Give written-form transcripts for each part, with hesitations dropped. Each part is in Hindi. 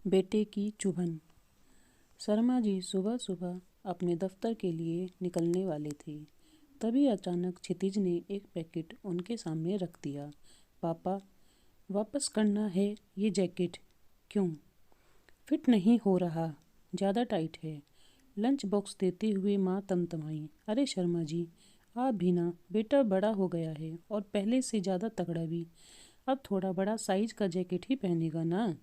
बेटे की चुभन। शर्मा जी सुबह सुबह अपने दफ्तर के लिए निकलने वाले थे, तभी अचानक क्षितिज ने एक पैकेट उनके सामने रख दिया। पापा, वापस करना है ये जैकेट। क्यों? फिट नहीं हो रहा, ज़्यादा टाइट है। लंच बॉक्स देते हुए माँ तमतमाई। अरे शर्मा जी, आप भी ना, बेटा बड़ा हो गया है और पहले से ज़्यादा तगड़ा भी। अब थोड़ा बड़ा साइज का जैकेट ही पहनेगा ना।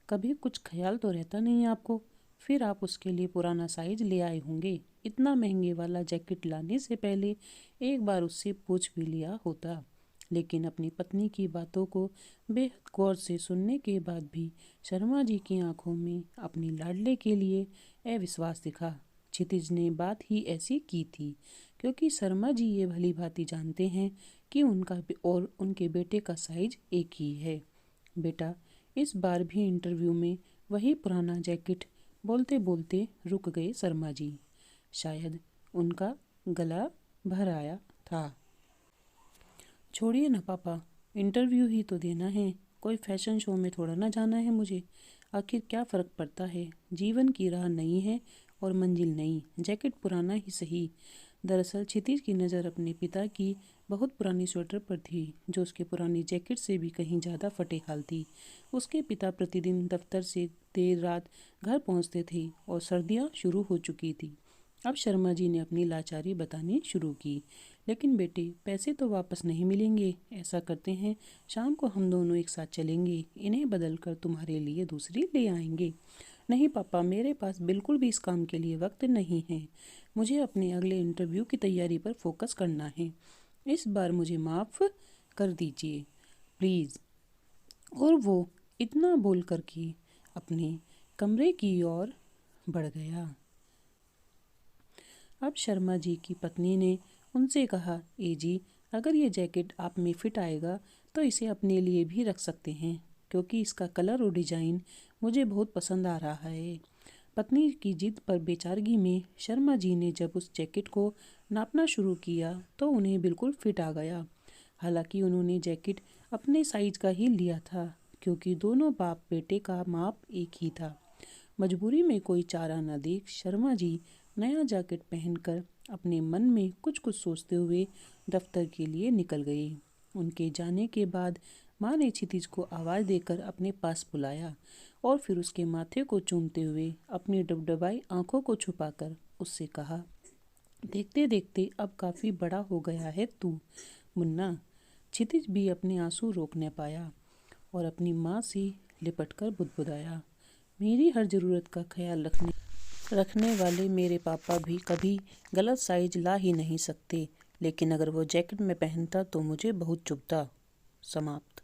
कभी कुछ ख्याल तो रहता नहीं आपको। फिर आप उसके लिए पुराना साइज ले आए होंगे। इतना महंगे वाला जैकेट लाने से पहले एक बार उससे पूछ भी लिया होता। लेकिन अपनी पत्नी की बातों को बेहद गौर से सुनने के बाद भी शर्मा जी की आंखों में अपने लाडले के लिए अविश्वास दिखा। क्षितिज ने बात ही ऐसी की थी क्योंकि शर्मा जी ये भली भांति जानते हैं कि उनका और उनके बेटे का साइज एक ही है। बेटा, इस बार भी इंटरव्यू में वही पुराना जैकेट। बोलते बोलते रुक गए शर्मा जी। शायद उनका गला भर आया था। छोड़िए ना पापा, इंटरव्यू ही तो देना है, कोई फैशन शो में थोड़ा ना जाना है मुझे। आखिर क्या फ़र्क पड़ता है, जीवन की राह नई है और मंजिल नई, जैकेट पुराना ही सही। दरअसल क्षितिज की नज़र अपने पिता की बहुत पुरानी स्वेटर पर थी, जो उसके पुरानी जैकेट से भी कहीं ज़्यादा फटे हाल थी। उसके पिता प्रतिदिन दफ्तर से देर रात घर पहुंचते थे और सर्दियां शुरू हो चुकी थी। अब शर्मा जी ने अपनी लाचारी बतानी शुरू की। लेकिन बेटे, पैसे तो वापस नहीं मिलेंगे। ऐसा करते हैं, शाम को हम दोनों एक साथ चलेंगे, इन्हें बदल कर तुम्हारे लिए दूसरी ले आएंगे। नहीं पापा, मेरे पास बिल्कुल भी इस काम के लिए वक्त नहीं है। मुझे अपने अगले इंटरव्यू की तैयारी पर फोकस करना है। इस बार मुझे माफ़ कर दीजिए प्लीज़। और वो इतना बोल कर के अपने कमरे की ओर बढ़ गया। अब शर्मा जी की पत्नी ने उनसे कहा, ए जी, अगर ये जैकेट आप में फिट आएगा तो इसे अपने लिए भी रख सकते हैं, क्योंकि इसका कलर और डिज़ाइन मुझे बहुत पसंद आ रहा है। पत्नी की जिद पर बेचारगी में शर्मा जी ने जब उस जैकेट को नापना शुरू किया तो उन्हें बिल्कुल फिट आ गया। हालांकि उन्होंने जैकेट अपने साइज का ही लिया था, क्योंकि दोनों बाप बेटे का माप एक ही था। मजबूरी में कोई चारा न देख शर्मा जी नया जैकेट पहनकर अपने मन में कुछ कुछ सोचते हुए दफ्तर के लिए निकल गई। उनके जाने के बाद माँ ने क्षितिज को आवाज़ देकर अपने पास बुलाया और फिर उसके माथे को चूमते हुए अपनी डबडबाई आंखों को छुपाकर उससे कहा, देखते देखते अब काफ़ी बड़ा हो गया है तू मुन्ना। क्षितिज भी अपने आंसू रोक न पाया और अपनी माँ से लिपटकर बुदबुदाया, मेरी हर ज़रूरत का ख्याल रखने वाले मेरे पापा भी कभी गलत साइज ला ही नहीं सकते, लेकिन अगर वो जैकेट में पहनता तो मुझे बहुत चुभता। समाप्त।